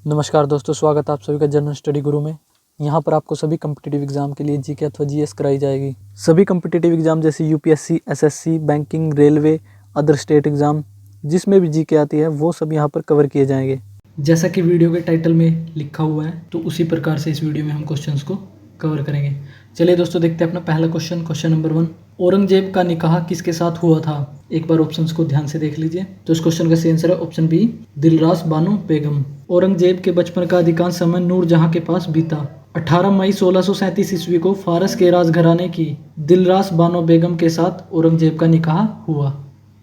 नमस्कार दोस्तों, स्वागत है आप सभी का जनरल स्टडी गुरु में। यहाँ पर आपको सभी कम्पिटिटिव एग्जाम के लिए जीके अथवा जीएस कराई जाएगी। सभी कम्पिटिटिव एग्जाम जैसे UPSC, SSC, banking, railway, other state exam जिसमें भी जीके आती है वो सब यहाँ पर कवर किए जाएंगे। जैसा कि वीडियो के टाइटल में लिखा हुआ है तो उसी प्रकार से इस वीडियो में हम क्वेश्चंस को कवर करेंगे। चलिए दोस्तों, देखते हैं अपना पहला क्वेश्चन नंबर 1। औरंगजेब का निकाह किसके साथ हुआ था? एक बार ऑप्शंस को ध्यान से देख लीजिए। तो इस क्वेश्चन का सही आंसर है ऑप्शन बी, दिलरास बानो बेगम। औरंगजेब के बचपन का अधिकांश समय नूरजहां के पास बीता। 18 मई 1637 ईस्वी को फारस के राजघराने की दिलरास बानो बेगम के साथ औरंगजेब का निकाह हुआ।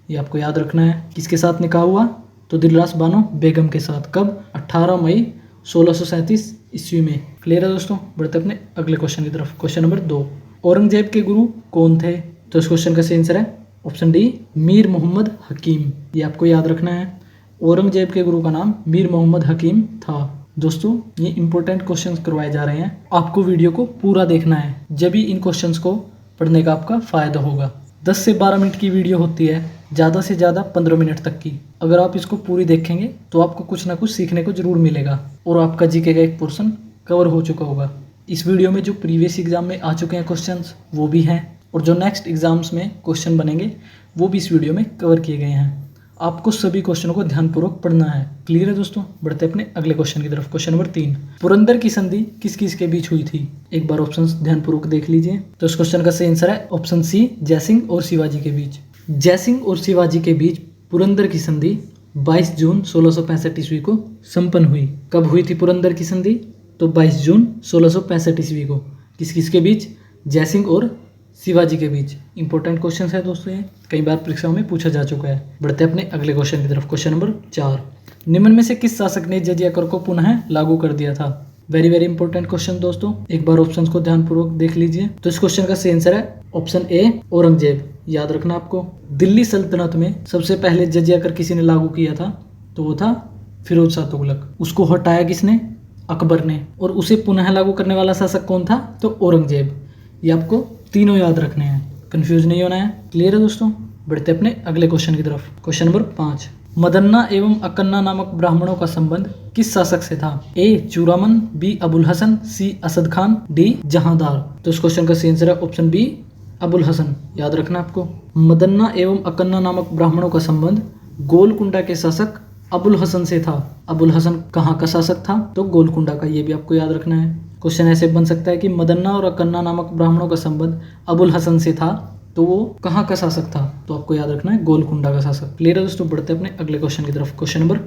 ये आपको याद रखना है, किसके साथ निकाह हुआ? तो दिलरास बानो बेगम के साथ। कब? 18 मई 1637 ईस्वी में। क्लियर है दोस्तों? बढ़ते अपने अगले क्वेश्चन की तरफ। क्वेश्चन नंबर 2, औरंगजेब के गुरु कौन थे? तो इस क्वेश्चन का सही आंसर है ऑप्शन डी, मीर मोहम्मद हकीम। ये आपको याद रखना है, औरंगजेब के गुरु का नाम मीर मोहम्मद हकीम था। दोस्तों, ये इंपॉर्टेंट क्वेश्चंस करवाए जा रहे हैं, आपको वीडियो को पूरा देखना है, जब भी इन क्वेश्चंस को पढ़ने का आपका फायदा होगा। 10 से 12 मिनट की वीडियो होती है, ज़्यादा से ज़्यादा 15 मिनट तक की। अगर आप इसको पूरी देखेंगे तो आपको कुछ ना कुछ सीखने को जरूर मिलेगा और आपका जीके का एक पोर्शन कवर हो चुका होगा। इस वीडियो में जो प्रीवियस एग्जाम में आ चुके हैं क्वेश्चंस वो भी हैं, और जो नेक्स्ट एग्जाम्स में क्वेश्चन बनेंगे वो भी इस वीडियो में कवर किए गए हैं। आपको सभी क्वेश्चनों को ध्यानपूर्वक पढ़ना है। क्लियर है दोस्तों? बढ़ते अपने अगले क्वेश्चन की तरफ। क्वेश्चन नंबर 3, पुरंदर की संधि किस किस के बीच हुई थी? एक बार ऑप्शंस ध्यानपूर्वक देख लीजिए। तो इस क्वेश्चन का सही आंसर है ऑप्शन सी, जयसिंह और शिवाजी के बीच। जयसिंह और शिवाजी के बीच पुरंदर की संधि 22 जून 1665 ईस्वी को संपन्न हुई। कब हुई थी पुरंदर की संधि? तो 22 जून 1665 ईस्वी को। किस किस के बीच? जयसिंह और शिवाजी के बीच। इंपॉर्टेंट क्वेश्चन है दोस्तों, ये कई बार परीक्षाओं में पूछा जा चुका है। बढ़ते अपने अगले क्वेश्चन की तरफ। क्वेश्चन नंबर 4, निम्न में से किस शासक ने जजिया कर को पुनः लागू कर दिया था? वेरी वेरी इंपॉर्टेंट क्वेश्चन दोस्तों, एक बार ऑप्शंस को ध्यानपूर्वक देख लीजिए। तो इस क्वेश्चन का सही आंसर है ऑप्शन ए, औरंगजेब। याद रखना आपको। दिल्ली सल्तनत में सबसे पहले जजिया कर किसी ने लागू किया था? तो वो था फिरोज शाह तुगलक। उसको हटाया किसने? अकबर ने। और उसे पुनः लागू करने वाला शासक कौन था? तो औरंगजेब। ये आपको तीनों याद रखने हैं, कंफ्यूज नहीं होना है। क्लियर है दोस्तों? बढ़ते अपने अगले क्वेश्चन की तरफ। क्वेश्चन नंबर 5, मदन्ना एवं अकन्ना नामक ब्राह्मणों का संबंध किस शासक से था? ए, चूरामन, बी, अबुल हसन, सी, असद खान, डी, जहांदार। तो इस क्वेश्चन का सही आंसर है ऑप्शन बी, अबुल हसन। याद रखना आपको। मदन्ना एवं अकन्ना नामक ब्राह्मणों का संबंध गोलकुंडा के शासक अबुल हसन से था। अबुल हसन कहाँ का शासक था? तो गोलकुंडा का। ये भी आपको याद रखना है। क्वेश्चन ऐसे बन सकता है कि मदन्ना और अकन्ना नामक ब्राह्मणों का संबंध अबुल हसन से था, तो वो कहाँ का शासक था? तो आपको याद रखना है गोलकुंडा का शासक। क्लियर है दोस्तों? बढ़ते अपने अगले क्वेश्चन की तरफ। क्वेश्चन नंबर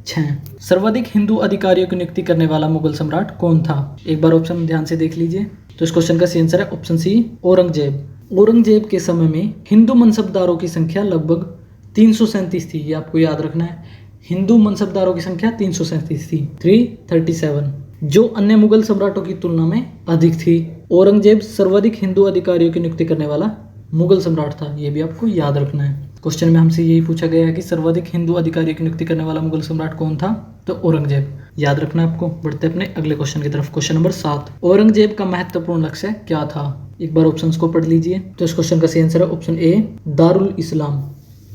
6, सर्वाधिक हिंदू अधिकारियों की नियुक्ति करने वाला मुगल सम्राट कौन था? एक बार ऑप्शन ध्यान से देख लीजिए। तो इस क्वेश्चन का सही आंसर है ऑप्शन सी, औरंगजेब। औरंगजेब के समय में हिंदू मनसबदारों की संख्या लगभग 337 थी। ये आपको याद रखना है, हिंदू मनसबदारों की संख्या 337 थी, 337, जो अन्य मुगल सम्राटों की तुलना में अधिक थी। औरंगजेब सर्वाधिक हिंदू अधिकारियों की नियुक्ति करने वाला मुगल सम्राट था। ये भी आपको याद रखना है। क्वेश्चन में हमसे यही पूछा गया है कि सर्वाधिक हिंदू अधिकारियों की नियुक्ति करने वाला मुगल सम्राट कौन था? तो औरंगजेब। याद रखना आपको। बढ़ते अपने अगले क्वेश्चन की तरफ। क्वेश्चन नंबर 7, औरंगजेब का महत्वपूर्ण लक्ष्य क्या था? एक बार ऑप्शंस को पढ़ लीजिए। तो इस क्वेश्चन का सही आंसर है ऑप्शन ए, दारुल इस्लाम।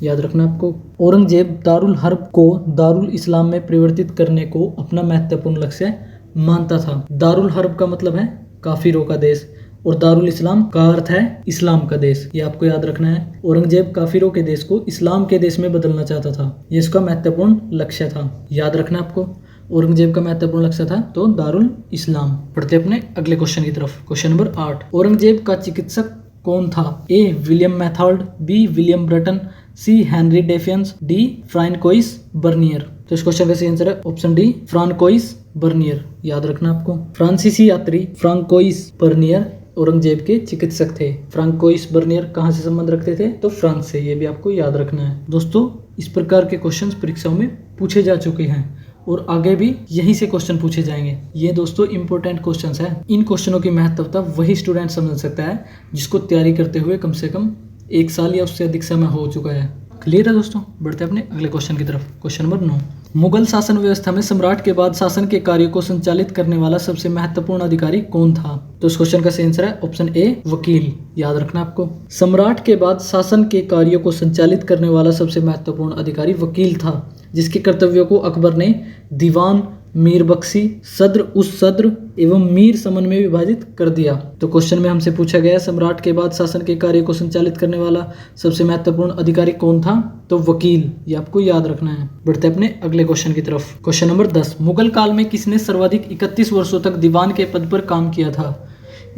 याद रखना आपको। औरंगजेब दारुल हर्ब को दारुल इस्लाम में परिवर्तित करने को अपना महत्वपूर्ण लक्ष्य मानता था। दारुल हर्ब का मतलब है काफिरों का देश, और दारुल इस्लाम का अर्थ है इस्लाम का देश। ये आपको याद रखना है। औरंगजेब काफिरों के देश को इस्लाम के देश में बदलना चाहता था, ये इसका महत्वपूर्ण लक्ष्य था। याद रखना आपको। औरंगजेब का महत्वपूर्ण लक्ष्य था तो दारुल इस्लाम। पढ़ते अपने अगले क्वेश्चन की तरफ। क्वेश्चन नंबर 8, औरंगजेब का चिकित्सक कौन था? A, William Methwold, B, William Bruton, C, Henry डेफियंस, डी, फ्रांकोइस बर्नियर। तो इस क्वेश्चन का सही आंसर है ऑप्शन डी, फ्रांकोइस बर्नियर। याद रखना आपको। फ्रांसीसी यात्री फ्रांकोइस बर्नियर औरंगजेब के चिकित्सक थे। फ्रांकोइस बर्नियर कहाँ से संबंध रखते थे? तो फ्रांस से। ये भी आपको याद रखना है। दोस्तों, इस प्रकार के क्वेश्चंस परीक्षाओं में पूछे जा चुके हैं और आगे भी यहीं से क्वेश्चन पूछे जाएंगे। ये दोस्तों इंपॉर्टेंट क्वेश्चंस है। इन क्वेश्चनों की महत्वता वही स्टूडेंट समझ सकता है जिसको तैयारी करते हुए कम से कम 1 साल या उससे अधिक समय हो चुका है। क्लियर है दोस्तों? बढ़ते अपने अगले क्वेश्चन की तरफ। क्वेश्चन नंबर 9, मुगल शासन व्यवस्था में सम्राट के बाद शासन के कार्यों को संचालित करने वाला सबसे महत्वपूर्ण अधिकारी कौन था? तो इस क्वेश्चन का सही आंसर है ऑप्शन ए, वकील। याद रखना आपको। सम्राट के बाद शासन के कार्यों को संचालित करने वाला सबसे महत्वपूर्ण अधिकारी वकील था, जिसके कर्तव्यों को अकबर ने दीवान मीर बख्शी, सद्र उस सद्र एवं मीर समन में विभाजित कर दिया। तो क्वेश्चन में हमसे पूछा गया सम्राट के बाद शासन के कार्य को संचालित करने वाला सबसे महत्वपूर्ण अधिकारी कौन था? तो वकील। ये आपको याद रखना है। बढ़ते अपने अगले क्वेश्चन की तरफ। क्वेश्चन नंबर 10, मुगल काल में किसने सर्वाधिक 31 वर्षों तक दीवान के पद पर काम किया था?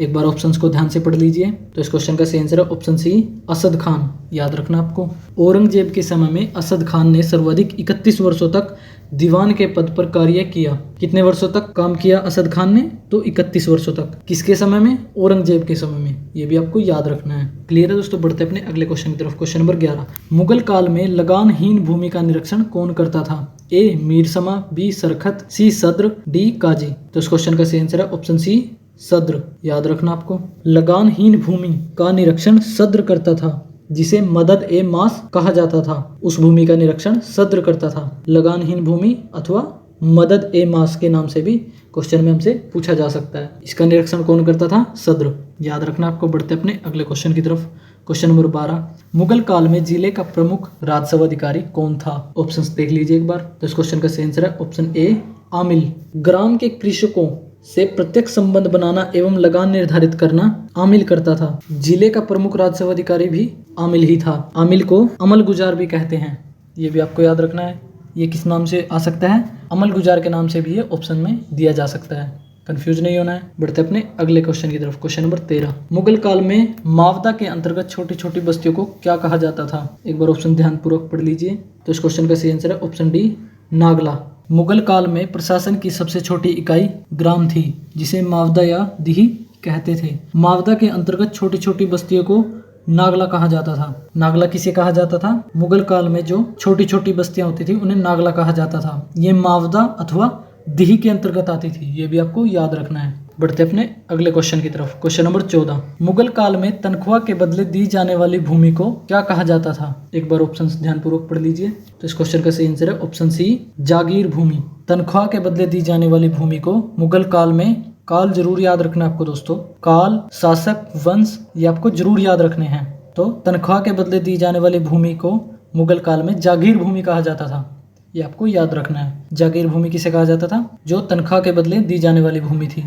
एक बार ऑप्शंस को ध्यान से पढ़ लीजिए। तो इस क्वेश्चन का सही आंसर है ऑप्शन सी, असद खान। याद रखना आपको। औरंगजेब के समय में असद खान ने सर्वाधिक 31 वर्षों तक दीवान के पद पर कार्य किया। कितने वर्षों तक काम किया असद खान ने? तो 31 वर्षों तक। किसके समय में? औरंगजेब के समय में। ये भी आपको याद रखना है। क्लियर है दोस्तों? बढ़ते अपने अगले क्वेश्चन की तरफ। क्वेश्चन नंबर 11, मुगल काल में लगानहीन भूमि का निरीक्षण कौन करता था? ए मीर समा, बी सरखत, सी सद्र, डी काजी। तो इस क्वेश्चन का सही आंसर है ऑप्शन सी, सद्र। याद रखना आपको। लगानहीन भूमि का निरीक्षण सद्र करता था, जिसे मदद ए मास कहा जाता था। उस भूमि का निरीक्षण सद्र करता था। लगानहीन भूमि अथवा मदद ए मास के नाम से भी क्वेश्चन में हमसे पूछा जा सकता है। इसका निरीक्षण कौन करता था? सद्र। याद रखना आपको। बढ़ते अपने अगले क्वेश्चन की तरफ। क्वेश्चन नंबर 12, मुगल काल में जिले का प्रमुख राजस्व अधिकारी कौन था? ऑप्शंस देख लीजिए एक बार। तो इस क्वेश्चन का सही आंसर है ऑप्शन ए, आमिल। ग्राम के कृषकों से प्रत्यक्ष संबंध बनाना एवं लगान निर्धारित करना आमिल करता था। जिले का प्रमुख राजस्व अधिकारी भी आमिल ही था। आमिल को अमल गुजार भी कहते हैं। ये भी आपको याद रखना है। ये किस नाम से आ सकता है? अमल गुजार के नाम से भी ये ऑप्शन में दिया जा सकता है। कंफ्यूज नहीं होना है। बढ़ते अपने अगले क्वेश्चन की तरफ। क्वेश्चन नंबर 13, मुगल काल में मावदा के अंतर्गत छोटी छोटी बस्तियों को क्या कहा जाता था? एक बार ऑप्शन ध्यानपूर्वक पढ़ लीजिए। तो इस क्वेश्चन का सही आंसर है ऑप्शन डी, नागला। मुगल काल में प्रशासन की सबसे छोटी इकाई ग्राम थी, जिसे मावदा या दिही कहते थे। मावदा के अंतर्गत छोटी छोटी बस्तियों को नागला कहा जाता था। नागला किसे कहा जाता था? मुगल काल में जो छोटी छोटी बस्तियां होती थी उन्हें नागला कहा जाता था। ये मावदा अथवा दिही के अंतर्गत आती थी। ये भी आपको याद रखना है। बढ़ते अपने अगले क्वेश्चन की तरफ। क्वेश्चन नंबर 14, मुगल काल में तनख्वाह के बदले दी जाने वाली भूमि को क्या कहा जाता था? एक बार ऑप्शन ध्यानपूर्वक पढ़ लीजिए। तो इस क्वेश्चन का सही आंसर है ऑप्शन सी, जागीर भूमि। तनख्वाह के बदले दी जाने वाली भूमि को मुगल काल में, काल जरूर याद रखना आपको दोस्तों, काल, शासक, वंश, ये आपको जरूर याद रखने हैं। तो तनख्वाह के बदले दी जाने वाली भूमि को मुगल काल में जागीर भूमि कहा जाता था। ये आपको याद रखना है। जागीर भूमि किसे कहा जाता था? जो तनख्वाह के बदले दी जाने वाली भूमि थी।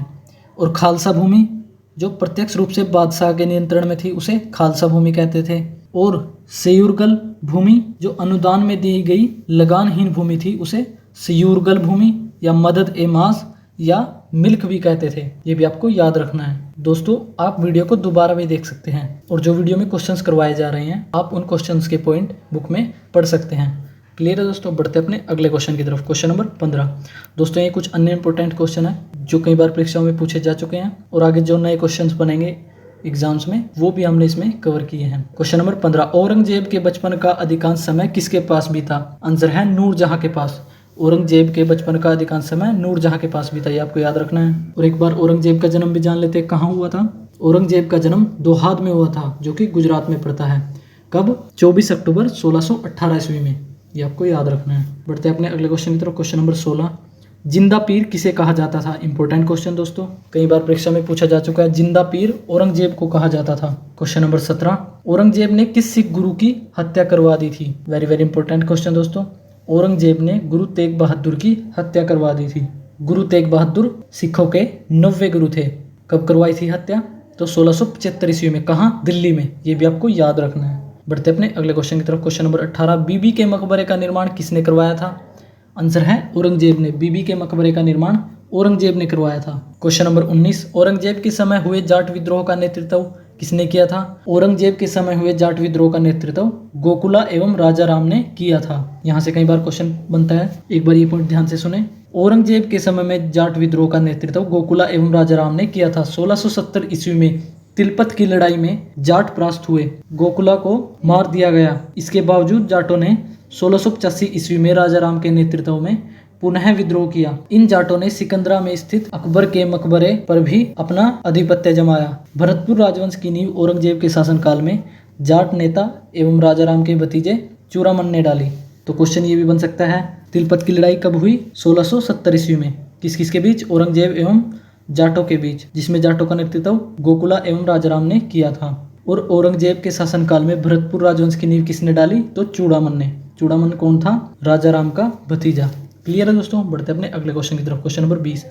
और खालसा भूमि जो प्रत्यक्ष रूप से बादशाह के नियंत्रण में थी उसे खालसा भूमि कहते थे। और सयूरगल भूमि जो अनुदान में दी गई लगानहीन भूमि थी उसे सयूरगल भूमि या मदद ए मास या मिल्क भी कहते थे। ये भी आपको याद रखना है। दोस्तों आप वीडियो को दोबारा भी देख सकते हैं और जो वीडियो में क्वेश्चंस करवाए जा रहे हैं आप उन क्वेश्चंस के पॉइंट बुक में पढ़ सकते हैं। क्लियर है दोस्तों? बढ़ते अपने अगले क्वेश्चन की तरफ। क्वेश्चन नंबर 15, दोस्तों ये कुछ अन्य इंपॉर्टेंट क्वेश्चन है जो कई बार परीक्षाओं में पूछे जा चुके हैं और आगे जो नए क्वेश्चंस बनेंगे एग्जाम्स में वो भी हमने इसमें कवर किए हैं। क्वेश्चन नंबर 15, औरंगजेब के बचपन का अधिकांश समय किसके पास बीता? आंसर है नूरजहां के पास। औरंगजेब के बचपन का अधिकांश समय नूरजहां के पास बीता। ये आपको याद रखना है। और एक बार औरंगजेब का जन्म भी जान लेते हैं। कहाँ हुआ था? औरंगजेब का जन्म दोहाद में हुआ था जो कि गुजरात में पड़ता है। कब? 24 अक्टूबर 1618 ईस्वी में। ये आपको याद रखना है। बढ़ते हैं अपने अगले क्वेश्चन की तरफ। क्वेश्चन नंबर 16, जिंदा पीर किसे कहा जाता था? इंपॉर्टेंट क्वेश्चन दोस्तों, कई बार परीक्षा में पूछा जा चुका है। जिंदा पीर औरंगजेब को कहा जाता था। क्वेश्चन नंबर 17, औरंगजेब ने किस सिख गुरु की हत्या करवा दी थी? वेरी वेरी इंपॉर्टेंट क्वेश्चन दोस्तों। औरंगजेब ने गुरु तेग बहादुर की हत्या करवा दी थी। गुरु तेग बहादुर सिखों के 90वें गुरु थे। कब करवाई थी हत्या? तो 1675 ईस्वी में। कहाँ? दिल्ली में। ये भी आपको याद रखना है। बढ़ते अपने अगले क्वेश्चन की तरफ। क्वेश्चन नंबर 18, बीबी के मकबरे का निर्माण किसने करवाया था? आंसर है औरंगजेब ने। बीबी के मकबरे का निर्माण औरंगजेब ने करवाया था। क्वेश्चन नंबर 19, औरंगजेब के समय हुए जाट विद्रोह का नेतृत्व किसने किया था? औरंगजेब के समय हुए जाट विद्रोह का नेतृत्व गोकुला एवं राजा राम ने किया था। यहाँ से कई बार क्वेश्चन बनता है, एक बार ये पॉइंट ध्यान से सुने। औरंगजेब के समय में जाट विद्रोह का नेतृत्व गोकुला एवं राजा राम ने किया था। 1670 ईस्वी में तिलपत की लड़ाई में जाट परास्त हुए, गोकुला को मार दिया गया। इसके बावजूद जाटों ने 1685 ईस्वी में राजा राम के नेतृत्व में पुनः विद्रोह किया। इन जाटों ने सिकंदरा में स्थित अकबर के मकबरे पर भी अपना आधिपत्य जमाया। भरतपुर राजवंश की नींव औरंगजेब के शासनकाल में जाट नेता एवं राजा राम के भतीजे चूड़ामन ने डाली। तो क्वेश्चन ये भी बन सकता है, तिलपत की लड़ाई कब हुई? 1670 ईस्वी में। किस किस के बीच? औरंगजेब एवं जाटों के बीच, जिसमें जाटों का नेतृत्व गोकुला एवं राजाराम ने किया था। और औरंगजेब के शासनकाल में भरतपुर राजवंश की नींव किसने डाली? तो चूड़ामन ने। चूड़ामन कौन था? राजाराम का भतीजा। क्लियर है दोस्तों। बढ़ते अपने अगले क्वेश्चन की तरफ। क्वेश्चन नंबर 20,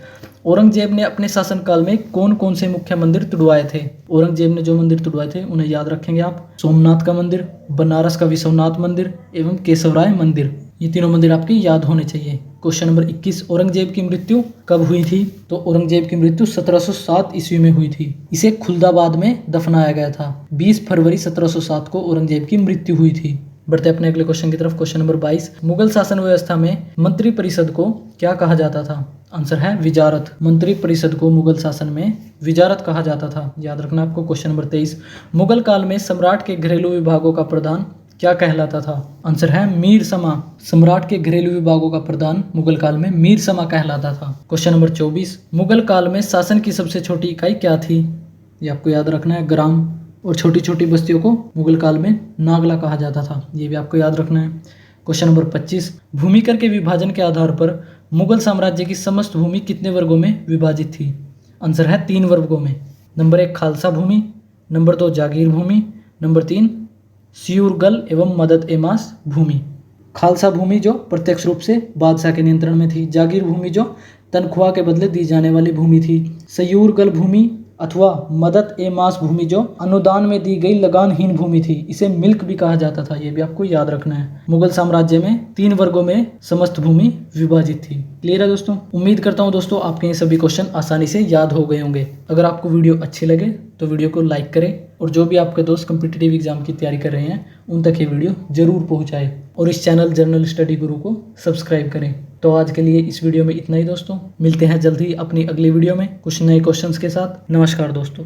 औरंगजेब ने अपने शासनकाल में कौन कौन से मुख्य मंदिर तुड़वाए थे? औरंगजेब ने जो मंदिर तुड़वाए थे उन्हें याद रखेंगे आप। सोमनाथ का मंदिर, बनारस का विश्वनाथ मंदिर एवं केशवराय मंदिर। ये तीनों मंदिर आपके याद होने चाहिए। क्वेश्चन नंबर 21, औरंगजेब की मृत्यु कब हुई थी? तो औरंगजेब की मृत्यु 1707 ईस्वी में हुई थी। इसे खुलदाबाद में दफनाया गया था। 20 फरवरी 1707 को औरंगजेब की मृत्यु हुई थी। बढ़ते अपने अगले क्वेश्चन की तरफ। क्वेश्चन नंबर 22, मुगल शासन व्यवस्था में मंत्री परिषद को क्या कहा जाता था? आंसर है विजारत। मंत्री परिषद को मुगल शासन में विजारत कहा जाता था, याद रखना आपको। क्वेश्चन नंबर 23, मुगल काल में सम्राट के घरेलू विभागों का प्रधान क्या कहलाता था? आंसर है मीर समा। सम्राट के घरेलू विभागों का प्रधान मुगल काल में मीर समा कहलाता था। क्वेश्चन नंबर 24, मुगल काल में शासन की सबसे छोटी इकाई क्या थी? ये आपको याद रखना है, ग्राम। और छोटी छोटी बस्तियों को मुगल काल में नागला कहा जाता था, ये भी आपको याद रखना है। क्वेश्चन नंबर 25, भूमि कर के विभाजन के आधार पर मुगल साम्राज्य की समस्त भूमि कितने वर्गों में विभाजित थी? आंसर है 3 वर्गों में। नंबर 1 खालसा भूमि, नंबर 2 जागीर भूमि, नंबर 3 सियूरगल एवं मदद एमास भूमि। खालसा भूमि जो प्रत्यक्ष रूप से बादशाह के नियंत्रण में थी, जागीर भूमि जो तनख्वाह के बदले दी जाने वाली भूमि थी, सयूरगल भूमि अथवा मदद ए मास भूमि जो अनुदान में दी गई लगानहीन भूमि थी, इसे मिल्क भी कहा जाता था, ये भी आपको याद रखना है। मुगल साम्राज्य में 3 वर्गों में समस्त भूमि विभाजित थी। क्लियर है दोस्तों। उम्मीद करता हूँ दोस्तों आपके ये सभी क्वेश्चन आसानी से याद हो गए होंगे। अगर आपको वीडियो अच्छी लगे तो वीडियो को लाइक करें और जो भी आपके दोस्त कॉम्पिटिटिव एग्जाम की तैयारी कर रहे हैं उन तक ये वीडियो जरूर पहुंचाएं और इस चैनल जर्नल स्टडी गुरु को सब्सक्राइब करें। तो आज के लिए इस वीडियो में इतना ही दोस्तों। मिलते हैं जल्द ही अपनी अगली वीडियो में कुछ नए क्वेश्चंस के साथ। नमस्कार दोस्तों।